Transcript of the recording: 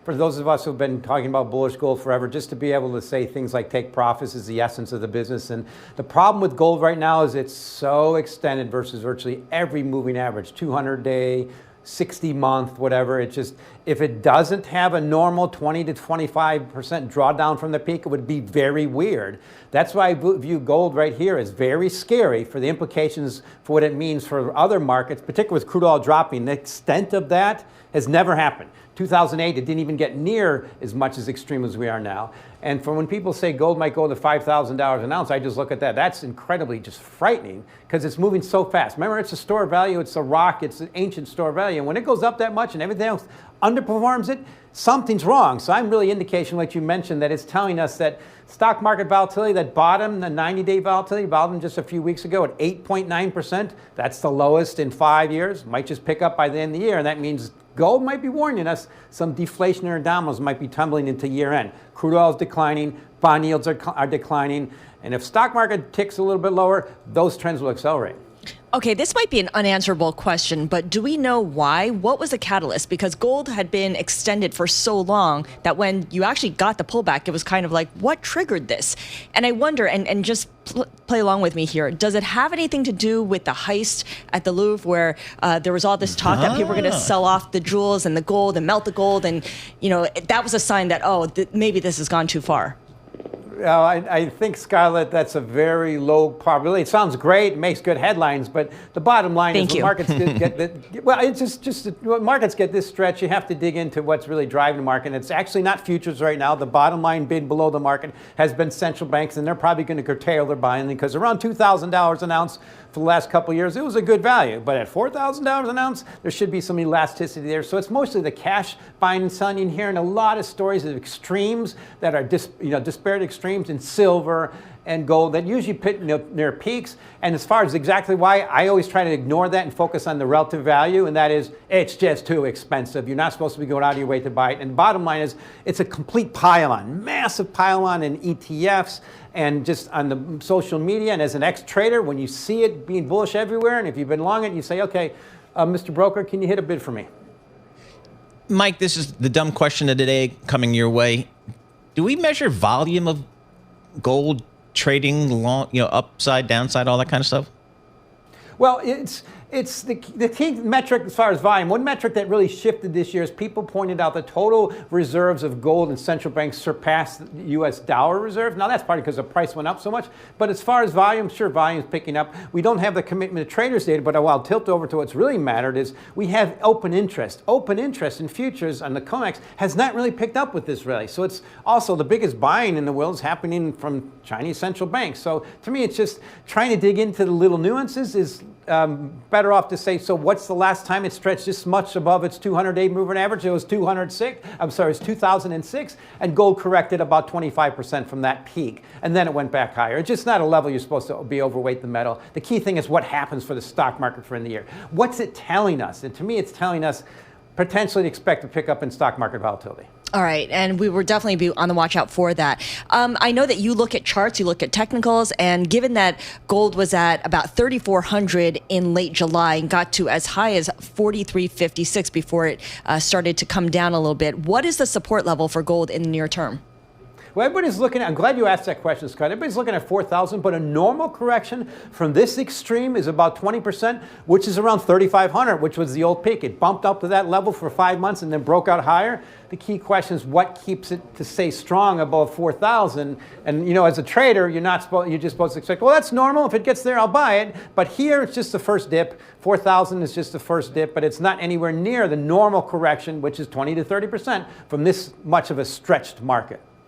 for those of us who've been talking about bullish gold forever, just to be able to say things like take profits is the essence of the business. And the problem with gold right now is it's so extended versus virtually every moving average, 200-day, 60-month, whatever. It just, if it doesn't have a normal 20 to 25% drawdown from the peak, it would be very weird. That's why I view gold right here as very scary for the implications for what it means for other markets, particularly with crude oil dropping. The extent of that has never happened. 2008, it didn't even get near as much as extreme as we are now. And for when people say gold might go to $5,000 an ounce, I just look at that. That's incredibly just frightening because it's moving so fast. Remember, it's a store of value. It's a rock. It's an ancient store of value. And when it goes up that much and everything else underperforms it, something's wrong. So I'm really indication, like you mentioned, that it's telling us that stock market volatility, that bottom, the 90-day volatility, bottomed just a few weeks ago at 8.9%. That's the lowest in 5 years. Might just pick up by the end of the year. And that means gold might be warning us some deflationary dominoes might be tumbling into year end. Crude oil is declining, bond yields are declining, and if stock market ticks a little bit lower, those trends will accelerate. Okay, this might be an unanswerable question, but do we know why? What was the catalyst? Because gold had been extended for so long that when you actually got the pullback, it was kind of like, what triggered this? And I wonder, and just play along with me here, does it have anything to do with the heist at the Louvre where there was all this talk that people were going to sell off the jewels and the gold and melt the gold? And, you know, that was a sign that, maybe this has gone too far. I think, Scarlett, that's a very low probability. It sounds great, it makes good headlines, but the bottom line is when markets when markets get this stretch, you have to dig into what's really driving the market. And it's actually not futures right now. The bottom line bid below the market has been central banks, and they're probably going to curtail their buying because around $2,000 an ounce for the last couple of years, it was a good value. But at $4,000 an ounce, there should be some elasticity there. So it's mostly the cash buying and selling. You hear in a lot of stories of extremes that are disparate extremes in silver and gold that usually pit near peaks. And as far as exactly why, I always try to ignore that and focus on the relative value, and that is it's just too expensive. You're not supposed to be going out of your way to buy it. And the bottom line is it's a complete pile-on, massive pile-on in ETFs and just on the social media. And as an ex-trader, when you see it being bullish everywhere, and if you've been long it, you say, okay, Mr. Broker, can you hit a bid for me? Mike, this is the dumb question of the day coming your way. Do we measure volume of gold trading long, upside, downside, all that kind of stuff? Well, it's the key metric as far as volume. One metric that really shifted this year is people pointed out the total reserves of gold and central banks surpassed the U.S. dollar reserve. Now, that's partly because the price went up so much. But as far as volume, sure, volume's picking up. We don't have the commitment to traders data, but I'll tilt over to what's really mattered is we have open interest. Open interest in futures on the COMEX has not really picked up with this rally. So it's also the biggest buying in the world is happening from Chinese central banks. So to me, it's just trying to dig into the little nuances is better off to say, so what's the last time it stretched this much above its 200-day moving average? It was 2006, and gold corrected about 25% from that peak, and then it went back higher. It's just not a level you're supposed to be overweight the metal. The key thing is what happens for the stock market for in the year. What's it telling us? And to me, it's telling us potentially to expect a pickup in stock market volatility. All right, and we will definitely be on the watch out for that. I know that you look at charts, you look at technicals, and given that gold was at about 3,400 in late July and got to as high as 4,356 before it started to come down a little bit, what is the support level for gold in the near term? Well, everybody's looking at, I'm glad you asked that question, Scott. Everybody's looking at 4,000, but a normal correction from this extreme is about 20%, which is around 3,500, which was the old peak. It bumped up to that level for 5 months and then broke out higher. The key question is what keeps it to stay strong above 4,000. And as a trader, you're just supposed to expect, well, that's normal. If it gets there, I'll buy it. But here, it's just the first dip. 4,000 is just the first dip, but it's not anywhere near the normal correction, which is 20 to 30% from this much of a stretched market.